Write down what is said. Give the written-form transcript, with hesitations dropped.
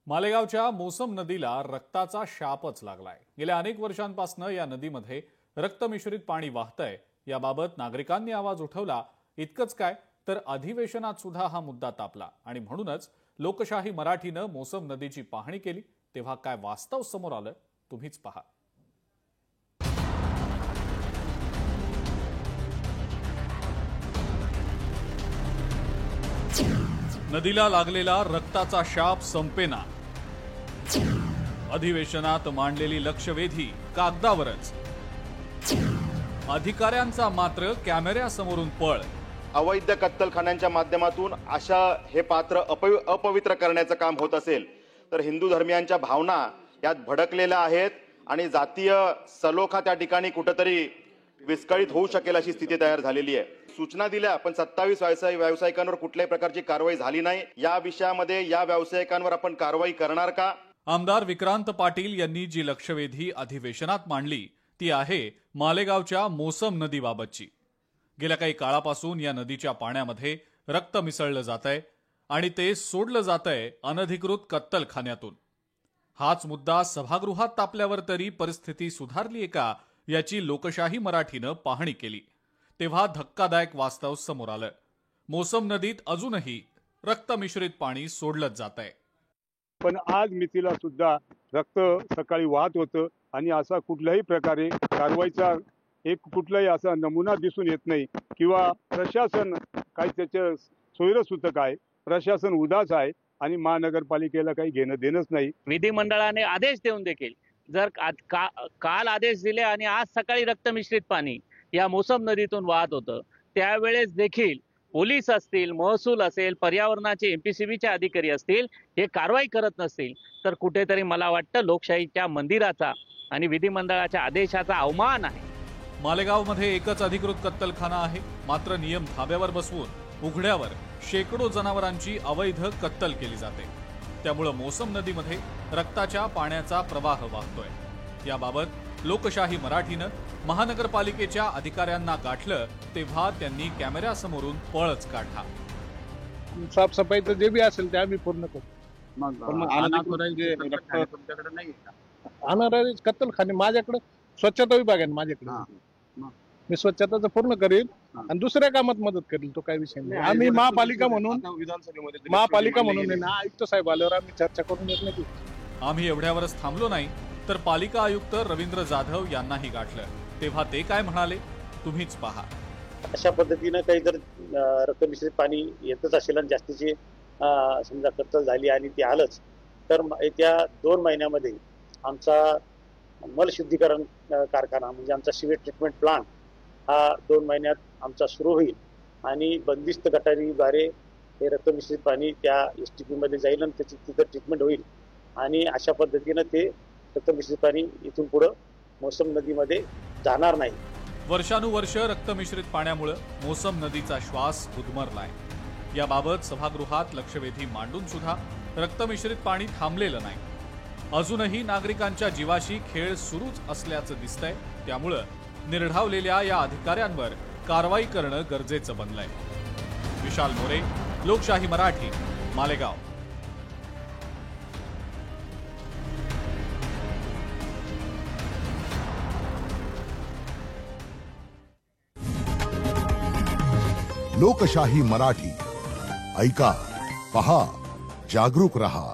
मालेगावच्या मोसम नदीला रक्ताचा शापच लागलाय। गेल्या अनेक वर्षांपासून या नदीमध्ये रक्तमिश्रित पाणी वाहतंय। याबाबत नागरिकांनी आवाज उठवला। इतकंच काय तर अधिवेशनात सुद्धा हा मुद्दा तापला आणि म्हणूनच लोकशाही मराठीनं मोसम नदीची पाहणी केली। तेव्हा काय वास्तव समोर आलं तुम्हीच पहा। नदीला लागलेला रक्ताचा शाप संपेना। अधिवेशनात मांडलेली लक्षवेधी कागदावरच, अधिकाऱ्यांचा मात्र कॅमेऱ्यासमोरून पळ। अवैध कत्तलखान्यांच्या माध्यमातून अशा हे पात्र अपवित्र करण्याचं काम होत असेल तर हिंदू धर्मियांच्या भावना यात भडकलेल्या आहेत आणि जातीय सलोखा त्या ठिकाणी कुठेतरी विस्कळीत होऊ शकेल अशी स्थिती तयार झालेली आहे। सूचना दिल्या पण 27 व्यावसायिकांवर कुठल्याही प्रकारची कारवाई झाली नाही। या विषयामध्ये या व्यावसायिकांवर आपण कारवाई करणार का? आमदार विक्रांत पाटील यांनी जी लक्षवेधी अधिवेशनात मांडली ती आहे मालेगावच्या मोसम नदीबाबतची। गेल्या काही काळापासून या नदीच्या पाण्यामध्ये रक्त मिसळलं जातंय आणि ते सोडलं जातंय अनधिकृत कत्तलखान्यातून। हाच मुद्दा सभागृहात तापल्यावर तरी परिस्थिती सुधारलीये का याची लोकशाही मराठीनं पाहणी केली। तेव्हा धक्कादायक वास्तव समोर आलं। मोसम नदीत अजूनही रक्तमिश्रित पाणी सोडलंच जातंय। पण आज मितीला सुद्धा रक्त सकाळी वाहत होतं आणि असा कुठल्याही प्रकारे कारवाईचा एक कुठलाही असा नमुना दिसून येत नाही किंवा प्रशासन काही त्याचं सोयरसूतक आहे। प्रशासन उदास आहे आणि महानगरपालिकेला काही घेणं देणंच नाही। विधिमंडळाने आदेश देऊन देखील जर काल आदेश दिले आणि आज सकाळी रक्तमिश्रित पाणी या मोसम नदीतून वाहत होतं, त्यावेळेस देखील पोलीस असतील, महसूल असेल, पर्यावरणाचे एमपीसीबीचे अधिकारी असतील हे कारवाई करत नसतील तर कुठेतरी मला वाटतं लोकशाहीच्या मंदिराचा आणि विधिमंडळाच्या आदेशाचा अवमान आहे। मालेगावमध्ये एकच अधिकृत कत्तलखाना आहे, मात्र नियम धाब्यावर बसवून उघड्यावर शेकडो जनावरांची अवैध कत्तल केली जाते। त्यामुळे मोसम नदीमध्ये रक्ताच्या पाण्याचा प्रवाह वाहतोय। याबाबत लोकशाही मराठीनं महानगरपालिकेच्या अधिकाऱ्यांना गाठलं तेव्हा त्यांनी कॅमेऱ्यासमोरून पळच काढला। साफसफाईचं जे बी असेल ते आम्ही पूर्ण करू। अनारारी कत्तलखाने माझ्याकडे स्वच्छता विभाग आहे माझ्याकडे। मी स्वच्छताचं पूर्ण करेल आणि दुसऱ्या कामात मदत करेल, तो काही विषय नाही। आम्ही महापालिका म्हणून आयुक्त साहेब आल्यावर आम्ही चर्चा करून येत नाही। आम्ही एवढ्यावरच थांबलो नाही तर पालिका आयुक्त रवींद्र जाधव यांनाही गाठलं तेव्हा ते काय म्हणाले तुम्हीच पहा। अशा पद्धतीनं काही जर रक्तमिश्रित पाणी येतच असेल आणि जास्तीची समजा कत्तल झाली आणि ती आलंच तर येत्या 2 महिन्यामध्ये आमचा मलशुद्धीकरण कारखाना म्हणजे आमचा सिवेज ट्रीटमेंट प्लांट हा 2 महिन्यात आमचा सुरू होईल आणि बंदिस्त गटारीद्वारे हे रक्तमिश्रित पाणी त्या एसटीपी मध्ये जाईल आणि त्याची तिथं ट्रीटमेंट होईल आणि अशा पद्धतीनं ते रक्तमिश्रित पाणी इथून पुढे मोसम नदीमध्ये जाणार नाही। वर्षानुवर्ष रक्तमिश्रित पाण्यामुळे मोसम नदीचा श्वास गुदमरलाय। याबाबत सभागृहात लक्षवेधी मांडून सुद्धा रक्तमिश्रित पाणी थांबलेलं नाही। अजूनही नागरिकांच्या जीवाशी खेळ सुरूच असल्याचं दिसतंय। त्यामुळे निर्ढावलेल्या या अधिकाऱ्यांवर कारवाई करणं गरजेचं बनलंय। विशाल मोरे, लोकशाही मराठी, मालेगाव। लोकशाही मराठी ऐका, पहा, जागरूक रहा।